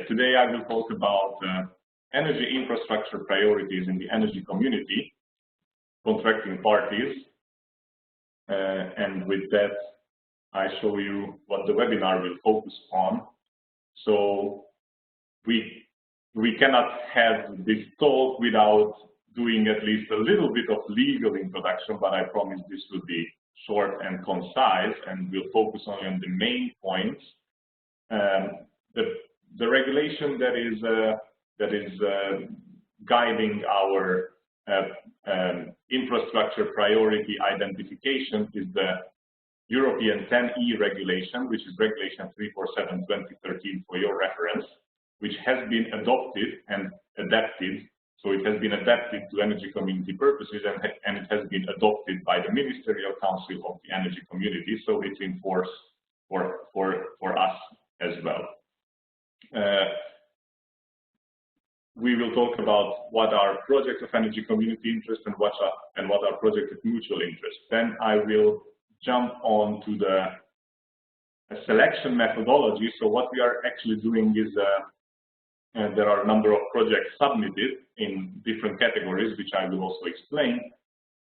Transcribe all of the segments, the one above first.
today I will talk about energy infrastructure priorities in the energy community, contracting parties, and with that I show you what the webinar will focus on. So we cannot have this talk without doing at least a little bit of legal introduction, but I promise this will be short and concise, and we'll focus only on the main points. The regulation that is guiding our infrastructure priority identification is the European 10E regulation, which is Regulation 347/2013 for your reference, which has been adopted and adapted. So it has been adapted to energy community purposes, and it has been adopted by the Ministerial Council of the Energy Community. So it's in force for us as well. We will talk about what are projects of energy community interest and what are projects of mutual interest. Then I will jump on to the selection methodology. So what we are actually doing is there are a number of projects submitted in different categories, which I will also explain.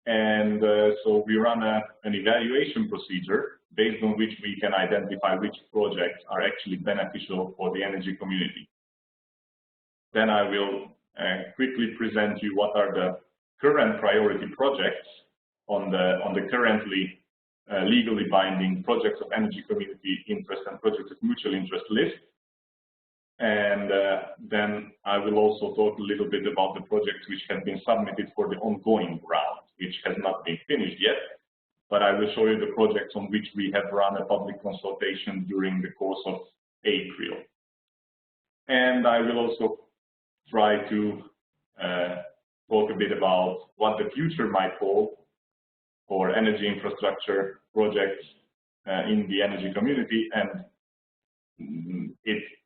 And so we run an evaluation procedure based on which we can identify which projects are actually beneficial for the energy community. Then I will quickly present you what are the current priority projects on the currently legally binding projects of energy community interest and projects of mutual interest list. And then I will also talk a little bit about the projects which have been submitted for the ongoing round, which has not been finished yet. But I will show you the projects on which we have run a public consultation during the course of April. And I will also try to talk a bit about what the future might hold for energy infrastructure projects in the energy community, and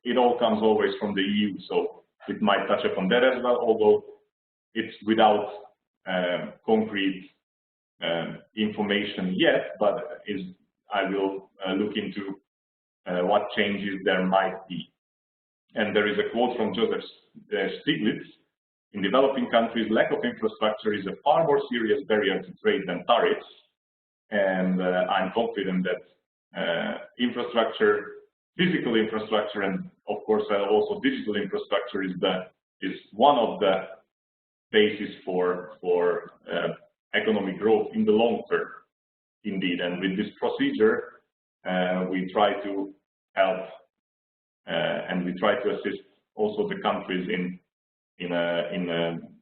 it all comes always from the EU, so it might touch upon that as well, although it's without concrete information yet, but I will look into what changes there might be. And there is a quote from Joseph Stiglitz: "In developing countries, lack of infrastructure is a far more serious barrier to trade than tariffs." And I'm confident that infrastructure, physical infrastructure, and of course also digital infrastructure is one of the bases for economic growth in the long term, indeed. And with this procedure, we try to help and we try to assist also the countries in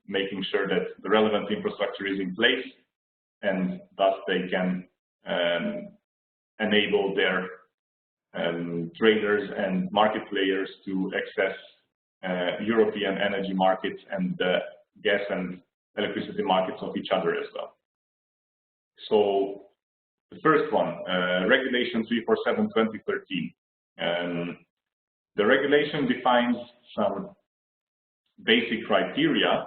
making sure that the relevant infrastructure is in place, and thus they can enable their traders and market players to access European energy markets and the gas and electricity markets of each other as well. So the first one, Regulation 347/2013. The regulation defines some basic criteria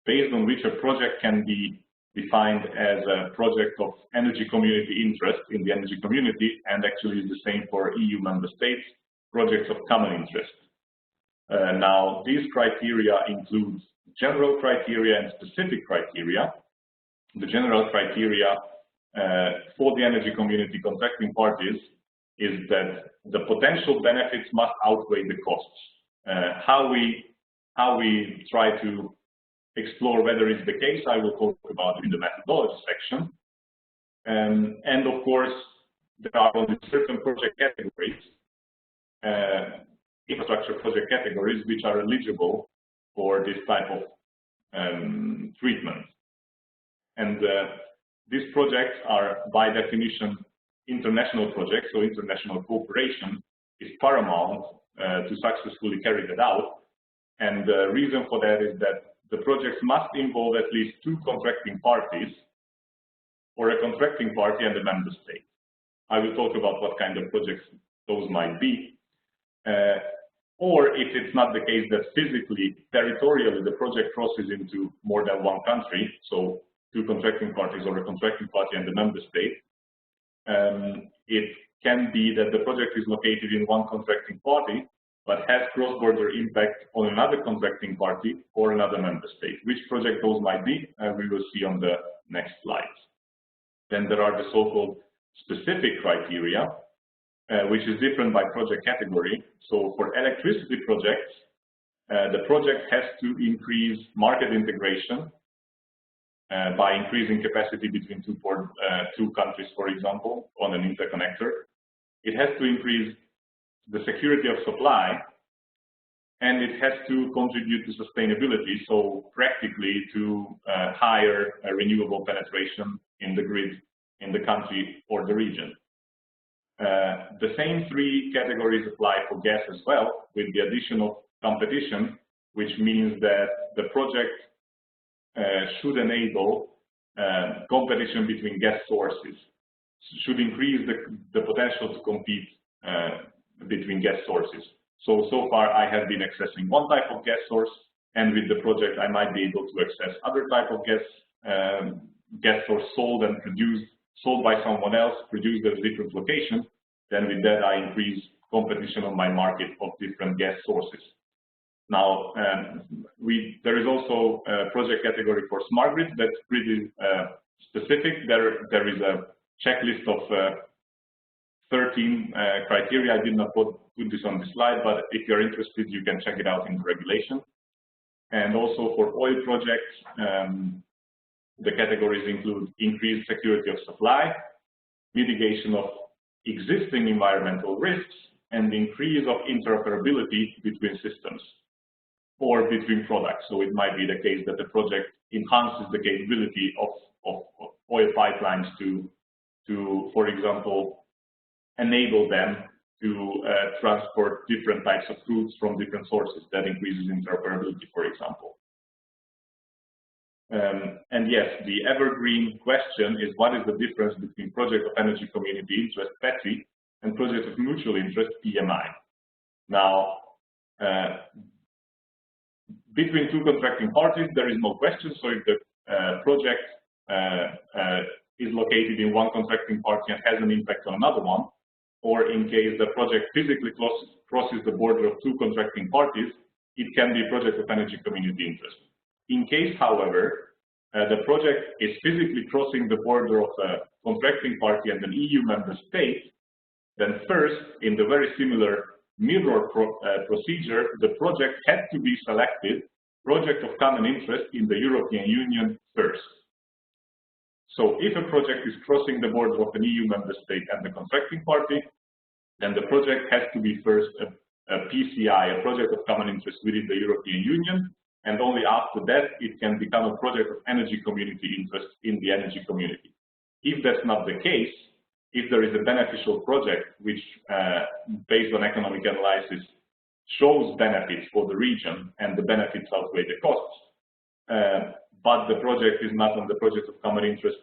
based on which a project can be defined as a project of energy community interest in the energy community, and actually is the same for EU member states, projects of common interest. Now, these criteria include general criteria and specific criteria. The general criteria for the energy community contracting parties is that the potential benefits must outweigh the costs. How we try to explore whether it's the case, I will talk about in the methodology section. And of course, there are only certain project categories, infrastructure project categories, which are eligible for this type of treatment. And these projects are, by definition, international projects, so international cooperation is paramount to successfully carry that out. And the reason for that is that the projects must involve at least two contracting parties, or a contracting party and a member state. I will talk about what kind of projects those might be. Or if it's not the case that physically, territorially, the project crosses into more than one country, so two contracting parties or a contracting party and the member state, it can be that the project is located in one contracting party, but has cross-border impact on another contracting party or another member state. Which project those might be, we will see on the next slides. Then there are the so-called specific criteria, which is different by project category. So for electricity projects, the project has to increase market integration by increasing capacity between two countries, for example, on an interconnector. It has to increase the security of supply, and it has to contribute to sustainability, so practically to higher renewable penetration in the grid in the country or the region. The same three categories apply for gas as well, with the addition of competition, which means that the project should enable competition between gas sources, should increase the potential to compete between gas sources. So far I have been accessing one type of gas source, and with the project I might be able to access other type of gas source sold by someone else, produced at a different location. Then with that I increase competition on my market of different gas sources. Now, there is also a project category for smart grid that's pretty specific. There is a checklist of 13 criteria. I did not put this on the slide, but if you're interested, you can check it out in the regulation. And also for oil projects, the categories include increased security of supply, mitigation of existing environmental risks, and increase of interoperability between systems or between products. So it might be the case that the project enhances the capability of oil pipelines to, for example, enable them to transport different types of crudes from different sources. That increases interoperability, for example. And yes, the evergreen question is, what is the difference between project of energy community interest, PECI, and project of mutual interest, PMI? Now, between two contracting parties, there is no question. So if the project is located in one contracting party and has an impact on another one, or in case the project physically crosses the border of two contracting parties, it can be a project of energy community interest. In case, however, the project is physically crossing the border of a contracting party and an EU member state, then first, in the very similar mirror procedure, the project had to be selected project of common interest in the European Union first. So if a project is crossing the border of an EU member state and the contracting party, then the project has to be first a PCI, a project of common interest within the European Union, and only after that it can become a project of energy community interest in the energy community. If that's not the case, if there is a beneficial project which, based on economic analysis, shows benefits for the region and the benefits outweigh the costs, but the project is not on the project of common interest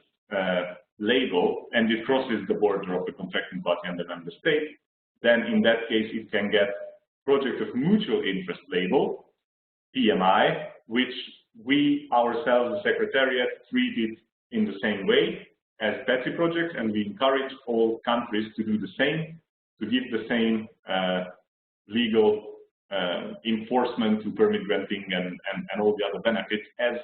label, and it crosses the border of the contracting party and the member state, then in that case it can get project of mutual interest label, PMI, which we ourselves, the Secretariat, treat it in the same way as PECI projects, and we encourage all countries to do the same, to give the same legal enforcement to permit granting and all the other benefits as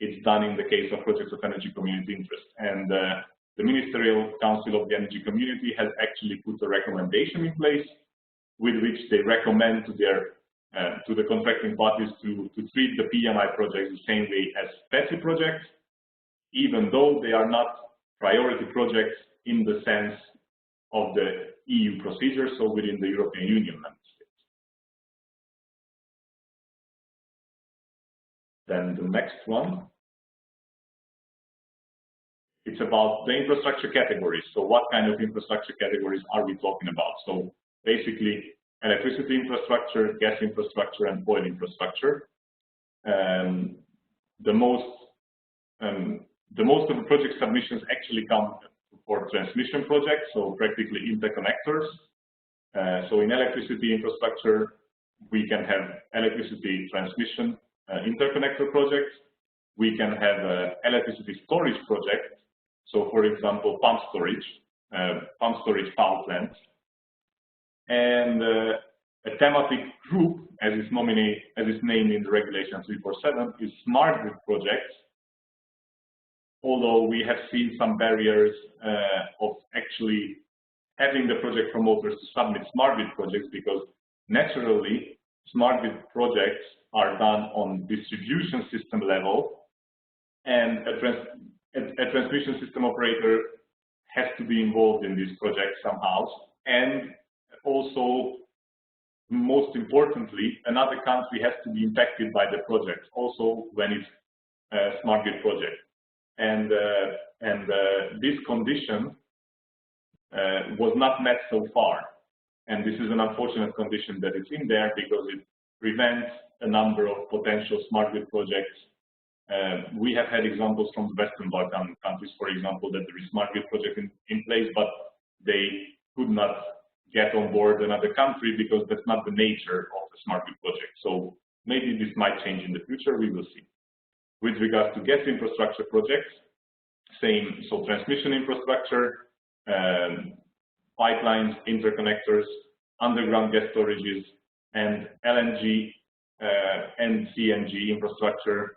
it's done in the case of projects of energy community interest. And the Ministerial Council of the Energy Community has actually put a recommendation in place with which they recommend to their to the contracting parties to treat the PMI projects the same way as PECI projects, even though they are not priority projects in the sense of the EU procedure, so within the European Union member states. Then the next one, it's about the infrastructure categories. So what kind of infrastructure categories are we talking about? So basically, electricity infrastructure, gas infrastructure, and oil infrastructure. The most of the project submissions actually come for transmission projects, so practically interconnectors. So in electricity infrastructure, we can have electricity transmission interconnector projects. We can have electricity storage projects. So for example, pump storage power plants. And A thematic group, as is named in the regulation 347, is smart grid projects. Although we have seen some barriers of actually having the project promoters to submit smart grid projects, because naturally smart grid projects are done on distribution system level, and a transmission system operator has to be involved in this project somehow. And also, most importantly, another country has to be impacted by the project, also when it's a smart grid project. And this condition was not met so far. And this is an unfortunate condition that is in there, because it prevents a number of potential smart grid projects. We have had examples from the Western Balkan countries, for example, that there is smart grid project in place, but they could not get on board another country because that's not the nature of the smart grid project. So maybe this might change in the future, we will see. With regards to gas infrastructure projects, same, so transmission infrastructure, pipelines, interconnectors, underground gas storages, and LNG and CNG infrastructure.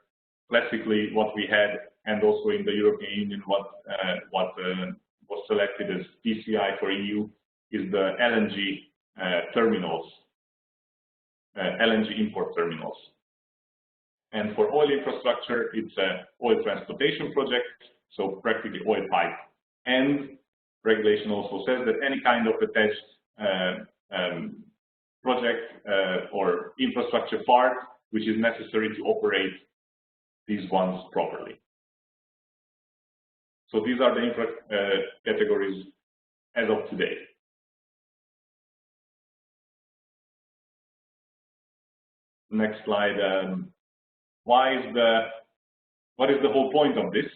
Classically, what we had, and also in the European Union, what was selected as PCI for EU is the LNG terminals, LNG import terminals. And for oil infrastructure, it's an oil transportation project, so practically oil pipe. And regulation also says that any kind of attached project or infrastructure part which is necessary to operate these ones properly. So these are the infra categories as of today. Next slide. What is the whole point of this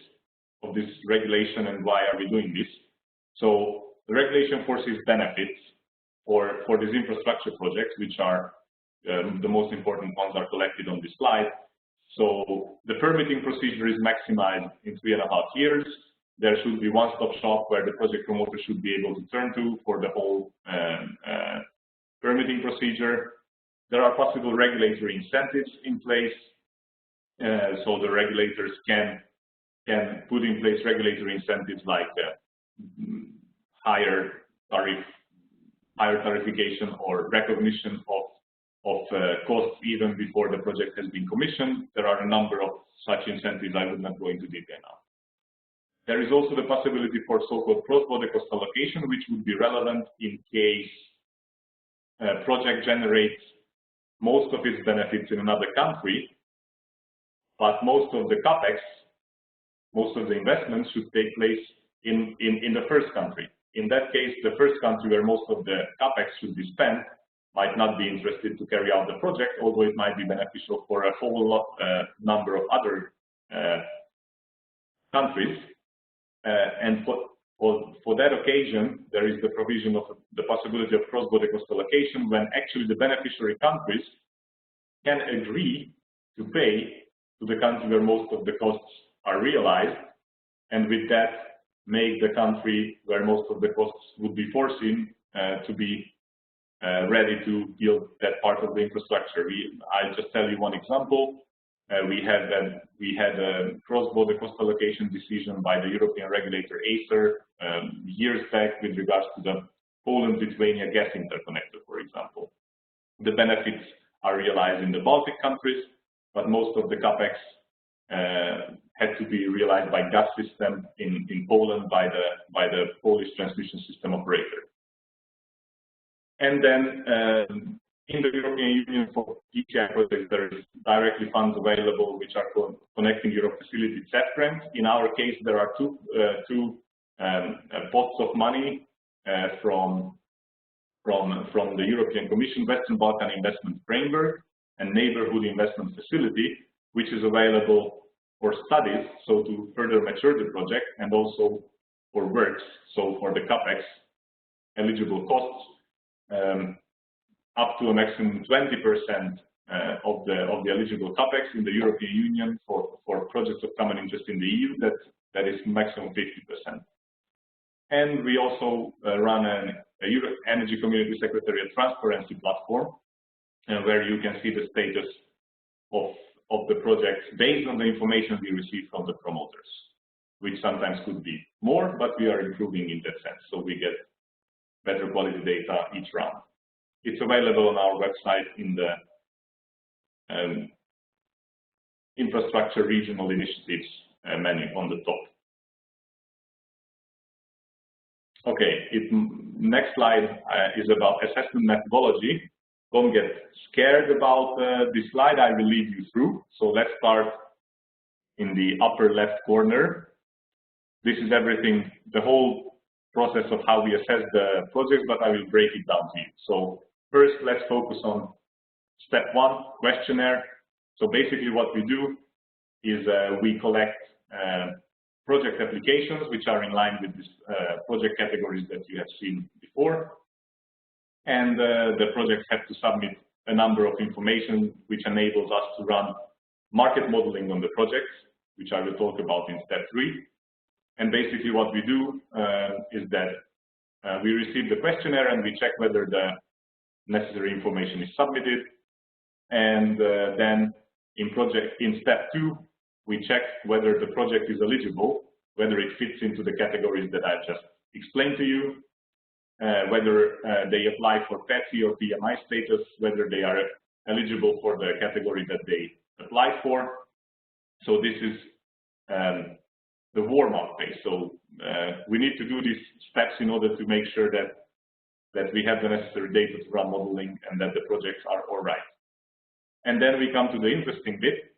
regulation, and why are we doing this? So the regulation foresees benefits for these infrastructure projects, which are the most important ones are collected on this slide. So the permitting procedure is maximized in 3.5 years. There should be one-stop shop where the project promoter should be able to turn to for the whole permitting procedure. There are possible regulatory incentives in place, so the regulators can put in place regulatory incentives like higher tarification or recognition of costs even before the project has been commissioned. There are a number of such incentives. I will not go into detail now. There is also the possibility for so-called cross-border cost allocation, which would be relevant in case a project generates most of its benefits in another country, but most of the capex, most of the investments should take place in the first country. In that case, the first country where most of the capex should be spent might not be interested to carry out the project, although it might be beneficial for a whole number of other countries. And for that occasion, there is the provision of the possibility of cross-border cost allocation, when actually the beneficiary countries can agree to pay to the country where most of the costs are realized, and with that make the country where most of the costs would be foreseen to be ready to build that part of the infrastructure. I'll just tell you one example. We had a cross-border cost allocation decision by the European regulator ACER years back with regards to the Poland-Lithuania gas interconnector, for example. The benefits are realized in the Baltic countries, but most of the capex had to be realized by gas system in Poland by the Polish transmission system operator. And then in the European Union for PECI projects, there is directly funds available which are Connecting Europe Facility CEF grants. In our case, there are two pots of money from the European Commission, Western Balkan Investment Framework and Neighborhood Investment Facility, which is available for studies, so to further mature the project, and also for works, so for the capex eligible costs, up to a maximum 20% of the eligible capex in the European Union for projects of common interest in the EU. That is maximum 50%. And we also run an Energy Community Secretariat transparency platform, where you can see the status of the projects based on the information we receive from the promoters, which sometimes could be more, but we are improving in that sense. So we get better quality data each round. It's available on our website in the infrastructure regional initiatives menu on the top. Okay, next slide is about assessment methodology. Don't get scared about this slide. I will lead you through. So let's start in the upper left corner. This is everything, the whole process of how we assess the projects, but I will break it down to you. So first, let's focus on step 1, questionnaire. So basically what we do is we collect project applications, which are in line with these project categories that you have seen before. And the projects have to submit a number of information which enables us to run market modeling on the projects, which I will talk about in step 3. And basically what we do is that we receive the questionnaire and we check whether the necessary information is submitted. And then in step 2, we check whether the project is eligible, whether it fits into the categories that I've just explained to you, whether they apply for PECI or PMI status, whether they are eligible for the category that they applied for. So this is the warm-up phase. So we need to do these steps in order to make sure that we have the necessary data to run modeling and that the projects are all right. And then we come to the interesting bit.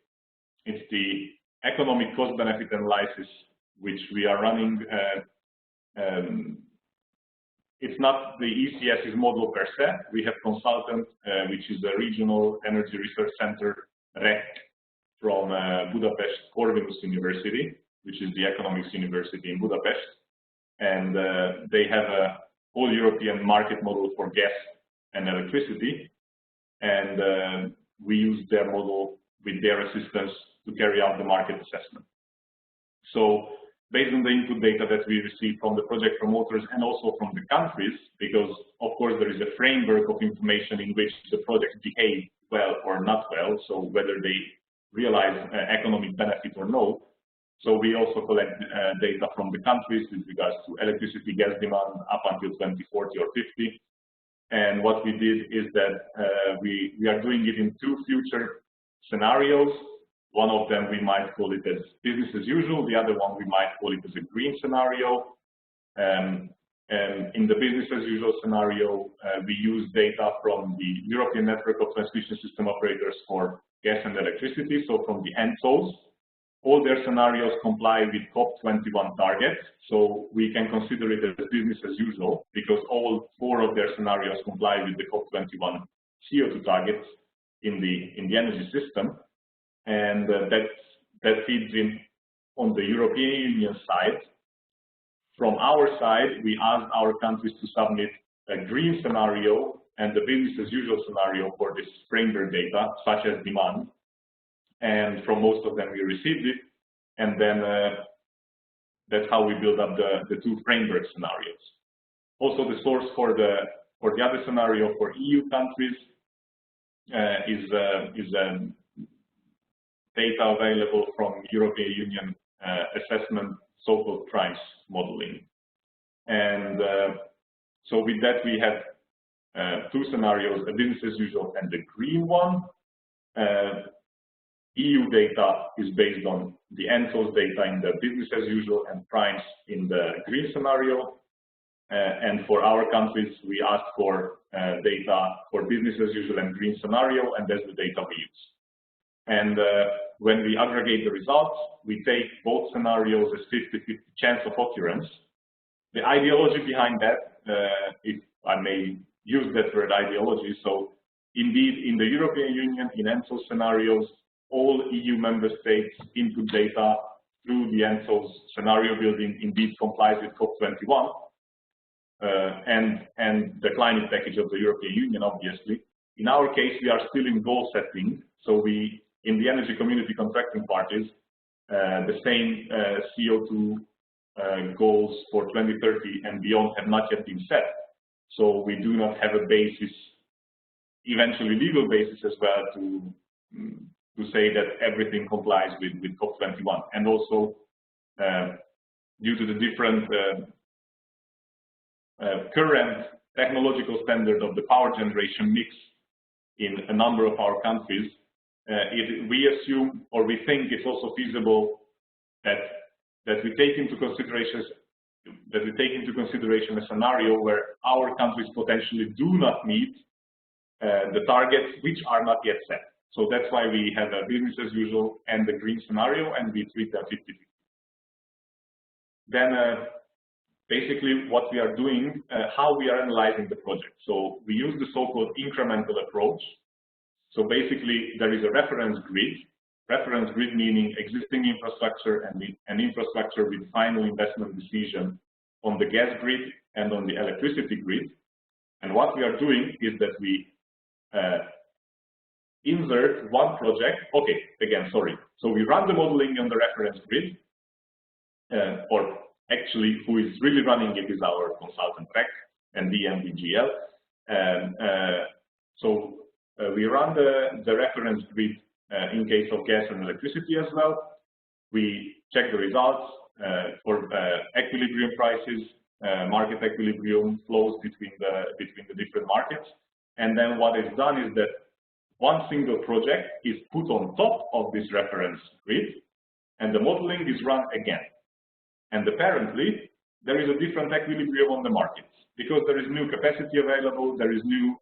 It's the economic cost-benefit analysis, which we are running. It's not the ECS's model per se. We have consultant, which is a regional energy research center, REC, from Budapest Corvinus University, which is the economics university in Budapest. And they have a whole European market model for gas and electricity. And we use their model with their assistance to carry out the market assessment. So based on the input data that we receive from the project promoters and also from the countries, because of course there is a framework of information in which the projects behave well or not well, so whether they realize economic benefit or no. So we also collect data from the countries with regards to electricity, gas demand up until 2040 or 50. And what we did is that we are doing it in 2 future scenarios. One of them we might call it as business as usual. The other one we might call it as a green scenario. And in the business as usual scenario, we use data from the European Network of Transmission System Operators for gas and electricity, so from the ENTSOs. All their scenarios comply with COP21 targets, so we can consider it as business as usual because all 4 of their scenarios comply with the COP21 CO2 targets in the energy system. And that feeds in on the European Union side. From our side, we asked our countries to submit a green scenario and the business as usual scenario for this framework data, such as demand. And from most of them, we received it. And then that's how we build up the 2 framework scenarios. Also, the source for the other scenario for EU countries is data available from European Union assessment, so-called price modeling. And so with that, we have 2 scenarios, a business as usual and the green one. EU data is based on the ENTSOs data in the business as usual and primes in the green scenario. And for our countries, we ask for data for business as usual and green scenario, and that's the data we use. And when we aggregate the results, we take both scenarios as 50-50 chance of occurrence. The ideology behind that, if I may use that word ideology, so indeed in the European Union, in ENTSO scenarios, all EU member states input data through the ENTSO's scenario building indeed complies with COP21 and the climate package of the European Union, obviously. In our case, we are still in goal setting. So we, in the energy community contracting parties, the same CO2 goals for 2030 and beyond have not yet been set. So we do not have a basis, eventually legal basis as well, to say that everything complies with COP21. And also, due to the different current technological standard of the power generation mix in a number of our countries, we assume, or we think it's also feasible that we take into consideration a scenario where our countries potentially do not meet the targets which are not yet set. So that's why we have a business as usual and the green scenario, and we treat them 50-50. Then basically what we are doing, how we are analyzing the project. So we use the so-called incremental approach. So basically there is a reference grid meaning existing infrastructure and an infrastructure with final investment decision on the gas grid and on the electricity grid. And what we are doing is that we insert one project. Okay, again, sorry. So we run the modeling on the reference grid, or actually who is really running it is our consultant PEC and DMDGL. So we run the reference grid in case of gas and electricity as well. We check the results for equilibrium prices, market equilibrium flows between the different markets. And then what is done is that one single project is put on top of this reference grid, and the modeling is run again. And apparently, there is a different equilibrium on the markets because there is new capacity available, there is new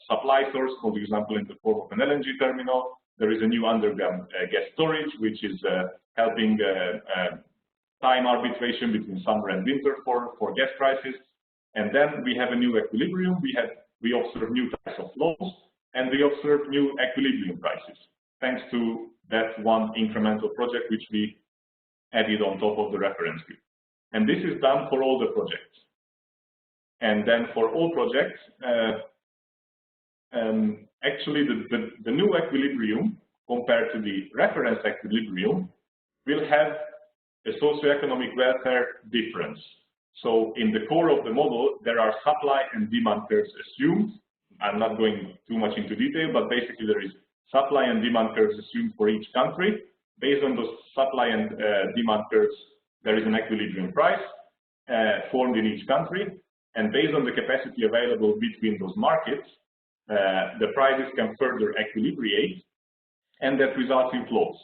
supply source, for example, in the form of an LNG terminal. There is a new underground gas storage, which is helping time arbitration between summer and winter for gas prices. And then we have a new equilibrium. We observe new types of flows, and we observe new equilibrium prices, thanks to that one incremental project which we added on top of the reference grid. And this is done for all the projects. And then for all projects, actually the new equilibrium compared to the reference equilibrium will have a socioeconomic welfare difference. So in the core of the model, there are supply and demand curves assumed. I'm not going too much into detail, but basically there is supply and demand curves assumed for each country. Based on those supply and demand curves, there is an equilibrium price formed in each country. And based on the capacity available between those markets, the prices can further equilibrate, and that results in flows.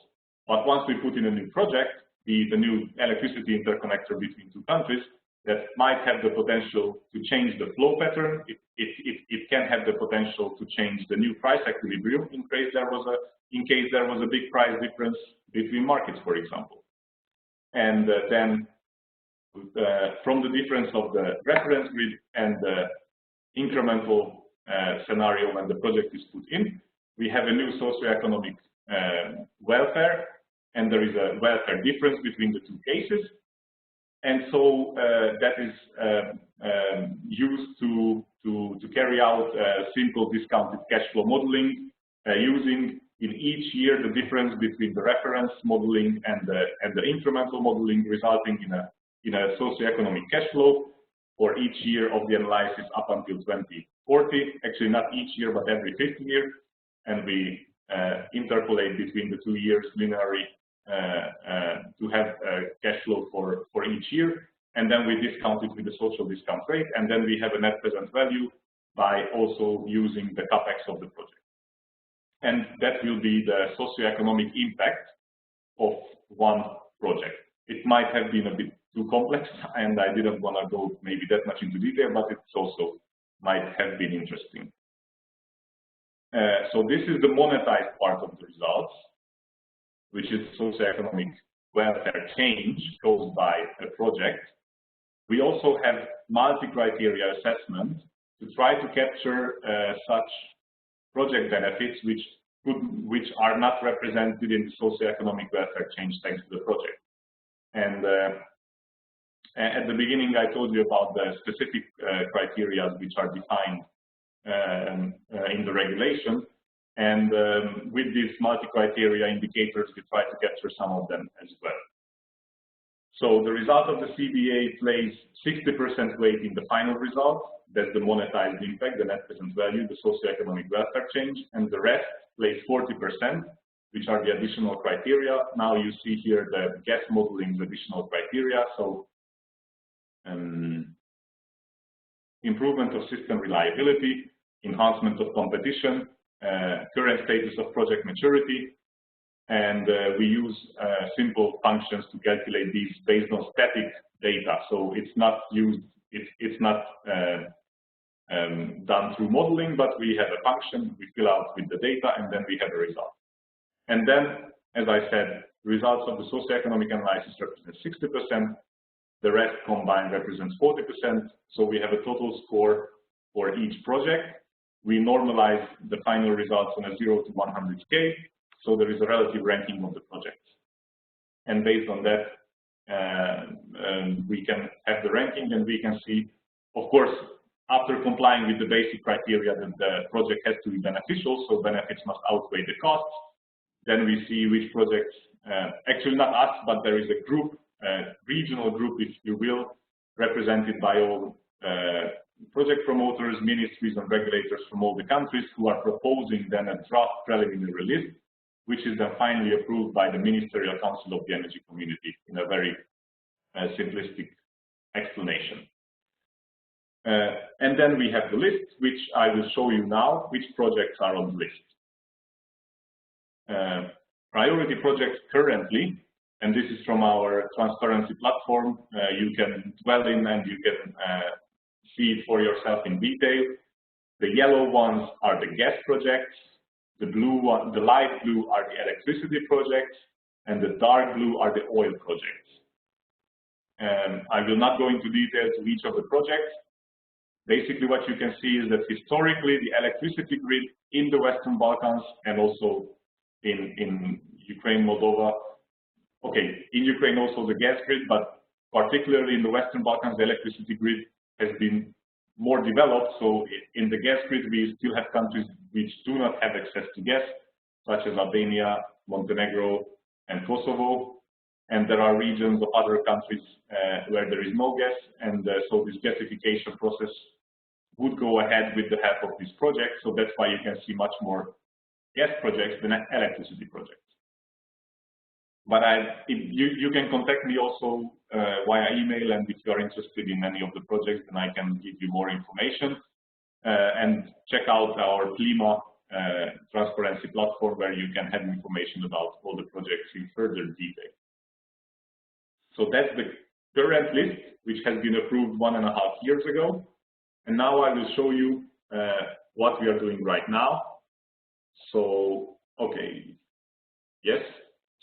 But once we put in a new project, the new electricity interconnector between two countries, that might have the potential to change the flow pattern. It can have the potential to change the new price equilibrium in case there was a big price difference between markets, for example. And then from the difference of the reference grid and the incremental scenario when the project is put in, we have a new socioeconomic welfare, and there is a welfare difference between the two cases. And so that is used to carry out simple discounted cash flow modeling, using in each year the difference between the reference modeling and the incremental modeling, resulting in a socioeconomic cash flow for each year of the analysis up until 2040. Actually, not each year, but every 5th year, and we interpolate between the 2 years linearly to have cash flow for each year, and then we discount it with the social discount rate, and then we have a net present value by also using the capex of the project. And that will be the socioeconomic impact of one project. It might have been a bit too complex, and I didn't want to go maybe that much into detail, but it also might have been interesting. So this is the monetized part of the results, which is socioeconomic welfare change caused by a project. We also have multi-criteria assessment to try to capture such project benefits which are not represented in the socioeconomic welfare change thanks to the project. And at the beginning, I told you about the specific criteria which are defined in the regulation. And with these multi-criteria indicators, we try to capture some of them as well. So the result of the CBA plays 60% weight in the final result. That's the monetized impact, the net present value, the socioeconomic welfare change, and the rest plays 40%, which are the additional criteria. Now you see here the gas modeling's additional criteria. So improvement of system reliability, enhancement of competition, current status of project maturity, and we use simple functions to calculate these based on static data. So it's not used, it's not done through modeling, but we have a function we fill out with the data, and then we have a result. And then, as I said, results of the socioeconomic analysis represent 60%. The rest combined represents 40%. So we have a total score for each project. We normalize the final results on a 0 to 100 scale. So there is a relative ranking of the projects. And based on that, we can have the ranking, and we can see, of course, after complying with the basic criteria that the project has to be beneficial, so benefits must outweigh the costs. Then we see which projects, actually not us, but there is a group, regional group, if you will, represented by all project promoters, ministries, and regulators from all the countries who are proposing then a draft preliminary list, which is then finally approved by the Ministerial Council of the Energy Community in a very simplistic explanation. And then we have the list, which I will show you now, which projects are on the list. Priority projects currently, and this is from our transparency platform, you can dwell in and you can see it for yourself in detail. The yellow ones are the gas projects, the blue one, the light blue are the electricity projects, and the dark blue are the oil projects. I will not go into detail to each of the projects. Basically, what you can see is that historically, the electricity grid in the Western Balkans and also in Ukraine, Moldova, okay, in Ukraine also the gas grid, but particularly in the Western Balkans, the electricity grid has been more developed. So in the gas grid, we still have countries which do not have access to gas, such as Albania, Montenegro, and Kosovo. And there are regions of other countries where there is no gas, and so this gasification process would go ahead with the help of this project. So that's why you can see much more gas projects than electricity projects. But you can contact me also via email, and if you are interested in any of the projects, then I can give you more information. And check out our PLIMA transparency platform, where you can have information about all the projects in further detail. So that's the current list, which has been approved 1.5 years ago. And now I will show you what we are doing right now. So, okay, yes.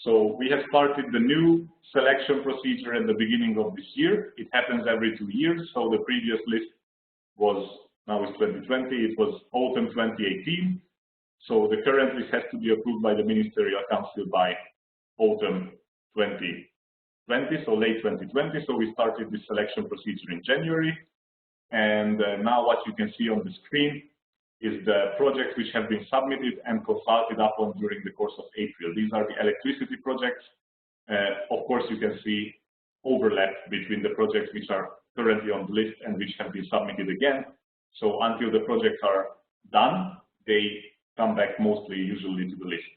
So we have started the new selection procedure at the beginning of this year. It happens every 2 years. So the previous list was, now it's 2020, it was autumn 2018. So the current list has to be approved by the Ministerial Council by autumn 2020, so late 2020. So we started this selection procedure in January. And now what you can see on the screen is the projects which have been submitted and consulted upon during the course of April. These are the electricity projects. Of course, you can see overlap between the projects which are currently on the list and which have been submitted again. So until the projects are done, they come back mostly usually to the list.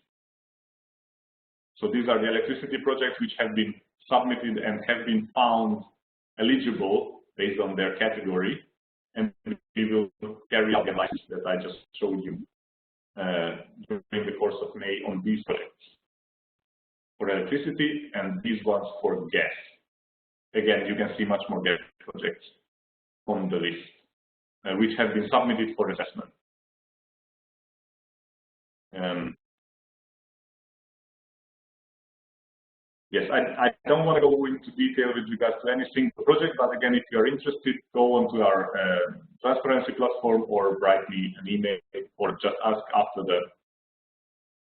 So these are the electricity projects which have been submitted and have been found eligible based on their category, and we will carry out the analysis that I just showed you during the course of May on these projects for electricity, and these ones for gas. Again, you can see much more gas projects on the list, which have been submitted for assessment. Yes, I don't want to go into detail with regards to any single project, but again, if you're interested, go onto our transparency platform or write me an email or just ask after the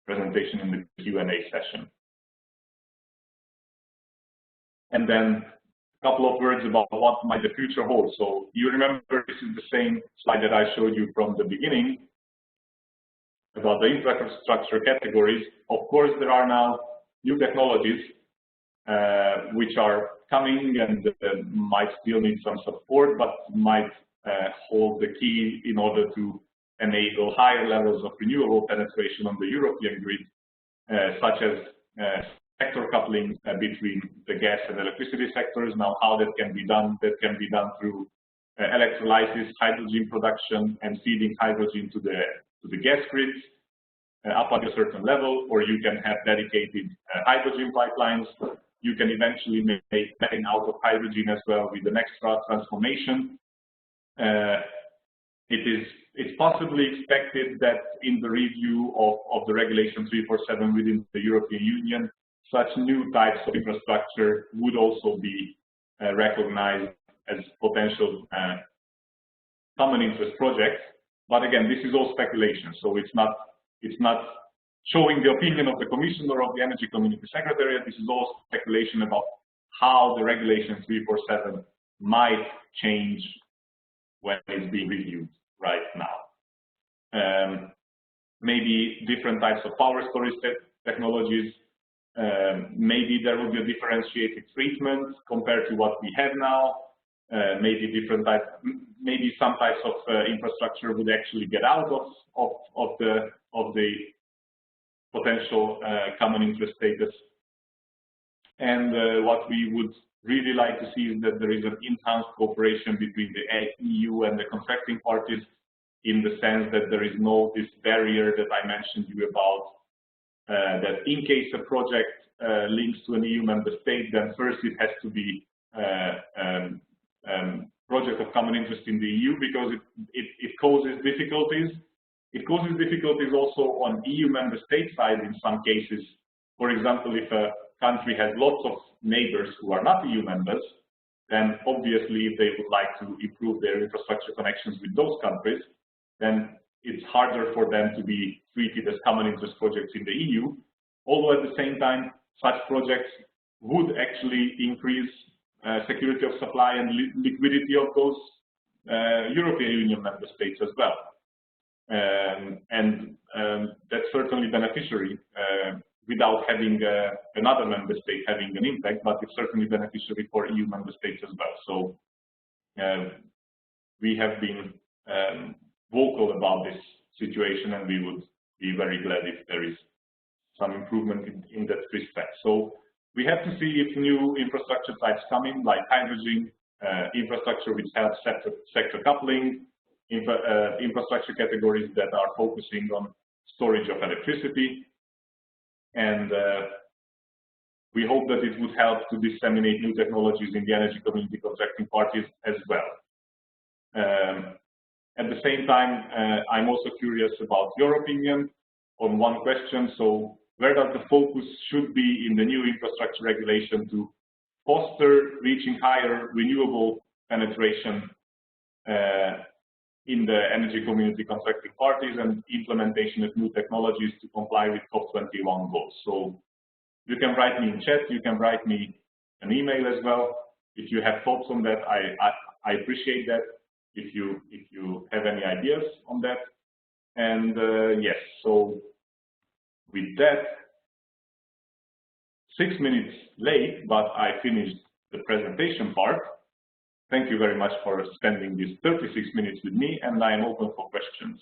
presentation in the Q&A session. And then a couple of words about what might the future hold. So you remember this is the same slide that I showed you from the beginning about the infrastructure categories. Of course, there are now new technologies which are coming and might still need some support, but might hold the key in order to enable higher levels of renewable penetration on the European grid, such as sector coupling between the gas and electricity sectors. Now, how that can be done? That can be done through electrolysis, hydrogen production, and feeding hydrogen to the gas grids up at a certain level, or you can have dedicated hydrogen pipelines. You can eventually make methane out of hydrogen as well with an extra transformation. It's possibly expected that in the review of the Regulation 347 within the European Union, such new types of infrastructure would also be recognized as potential common interest projects. But again, this is all speculation, so it's not showing the opinion of the Commission or of the Energy Community Secretariat. This is all speculation about how the Regulation 347 might change when it's being reviewed right now. Maybe different types of power storage technologies. Maybe there will be a differentiated treatment compared to what we have now. Maybe different types. Maybe some types of infrastructure would actually get out of the potential common interest status. And what we would really like to see is that there is an enhanced cooperation between the EU and the contracting parties, in the sense that there is no this barrier that I mentioned you about, that in case a project links to an EU member state, then first it has to be project of common interest in the EU, because it causes difficulties. It causes difficulties also on EU member state side in some cases. For example, if a country has lots of neighbors who are not EU members, then obviously if they would like to improve their infrastructure connections with those countries, then it's harder for them to be treated as common interest projects in the EU. Although at the same time, such projects would actually increase security of supply and liquidity of those European Union member states as well. And that's certainly beneficiary without having another member state having an impact, but it's certainly beneficiary for EU member states as well. So we have been vocal about this situation, and we would be very glad if there is some improvement in that respect. So we have to see if new infrastructure types come in, like hydrogen, infrastructure which has sector coupling, infrastructure categories that are focusing on storage of electricity. And we hope that it would help to disseminate new technologies in the energy community contracting parties as well. At the same time, I'm also curious about your opinion on one question. So where does the focus should be in the new infrastructure regulation to foster reaching higher renewable penetration in the energy community contracting parties and implementation of new technologies to comply with COP21 goals? So you can write me in chat, you can write me an email as well. If you have thoughts on that, I appreciate that. If you have any ideas on that. And yes, so with that, 6 minutes late, but I finished the presentation part. Thank you very much for spending these 36 minutes with me, and I am open for questions.